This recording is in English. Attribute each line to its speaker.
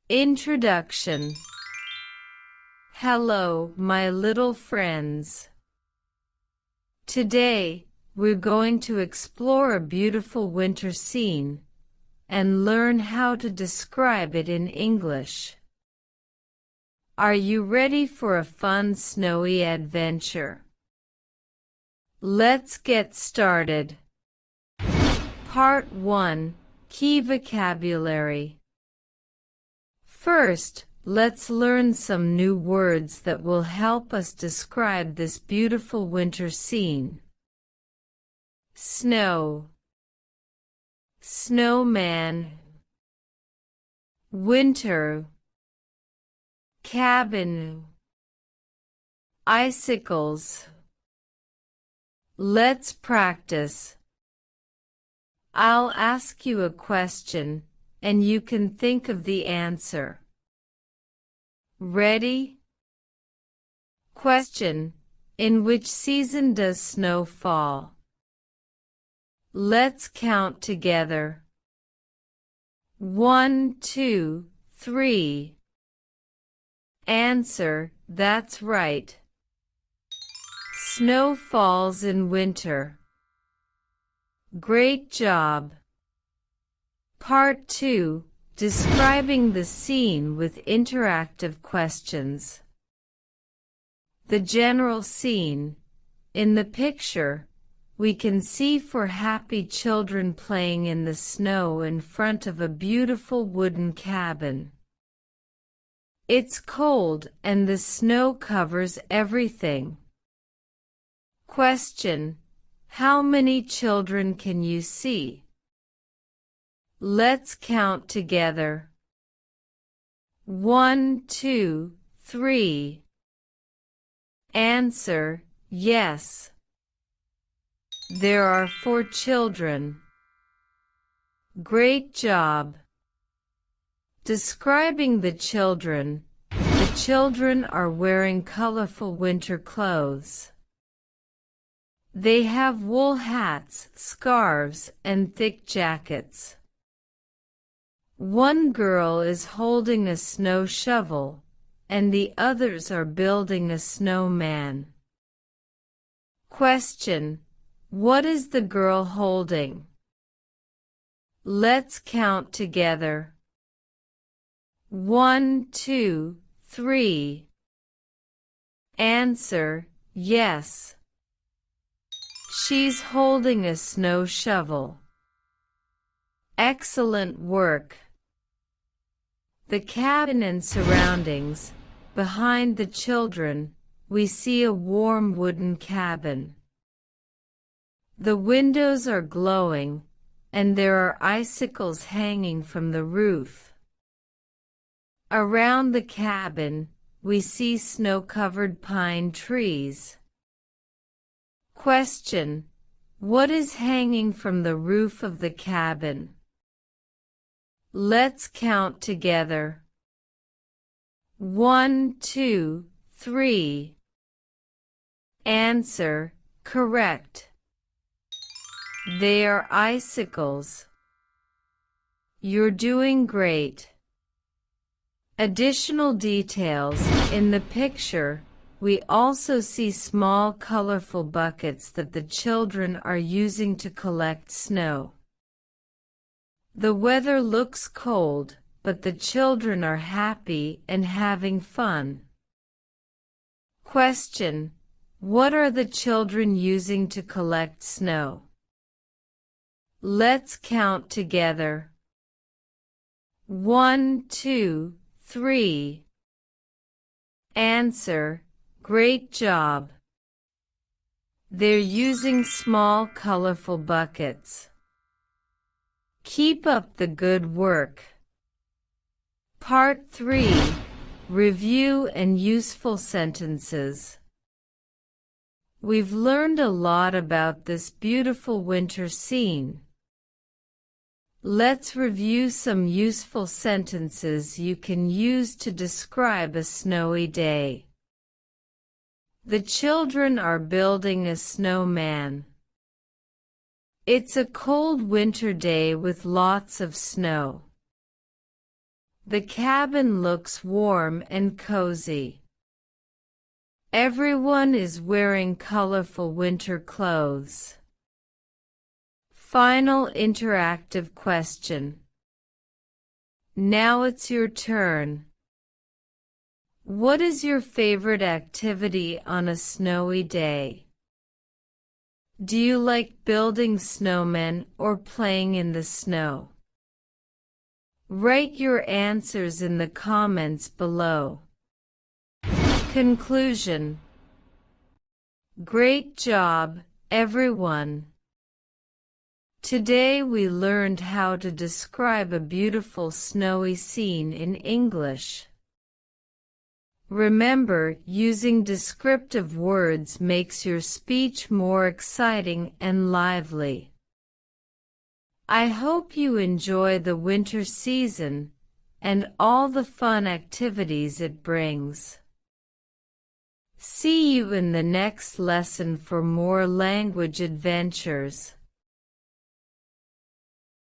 Speaker 1: Introduction. Hello, my little friends. Today, we're going to explore a beautiful winter scene and learn how to describe it in English. Are you ready for a fun snowy adventure? Let's get started. Part 1. Key vocabulary. First, let's learn some new words that will help us describe this beautiful winter scene. Snow, snowman, winter, cabin, icicles. Let's practice. I'll ask you a question, and you can think of the answer. Ready? Question: in which season does snow fall? Let's count together. 1, 2, 3. Answer: that's right. Snow falls in winter. Great job. Part 2. Describing the scene with interactive questions. The general scene. In the picture, we can see 4 happy children playing in the snow in front of a beautiful wooden cabin. It's cold and the snow covers everything. Question: how many children can you see? Let's count together. 1, 2, 3. Answer: yes. There are 4 children. Great job. Describing the children. The children are wearing colorful winter clothes. They have wool hats, scarves, and thick jackets. One girl is holding a snow shovel, and the others are building a snowman. Question: what is the girl holding? Let's count together. 1, 2, 3. Answer: yes. She's holding a snow shovel. Excellent work. The cabin and surroundings. Behind the children, we see a warm wooden cabin. The windows are glowing, and there are icicles hanging from the roof. Around the cabin, we see snow-covered pine trees. Question: what is hanging from the roof of the cabin? Let's count together. 1, 2, 3. Answer: correct. They are icicles. You're doing great. Additional details. In the picture, we also see small colorful buckets that the children are using to collect snow. The weather looks cold, but the children are happy and having fun. Question: what are the children using to collect snow? Let's count together. 1, 2, 3. Answer: great job. They're using small colorful buckets. Keep up the good work. Part 3. Review and useful sentences. We've learned a lot about this beautiful winter scene. Let's review some useful sentences you can use to describe a snowy day. The children are building a snowman. It's a cold winter day with lots of snow. The cabin looks warm and cozy. Everyone is wearing colorful winter clothes. Final interactive question. Now it's your turn. What is your favorite activity on a snowy day? Do you like building snowmen or playing in the snow? Write your answers in the comments below. Conclusion. Great job, everyone! Today we learned how to describe a beautiful snowy scene in English. Remember, using descriptive words makes your speech more exciting and lively. I hope you enjoy the winter season and all the fun activities it brings. See you in the next lesson for more language adventures.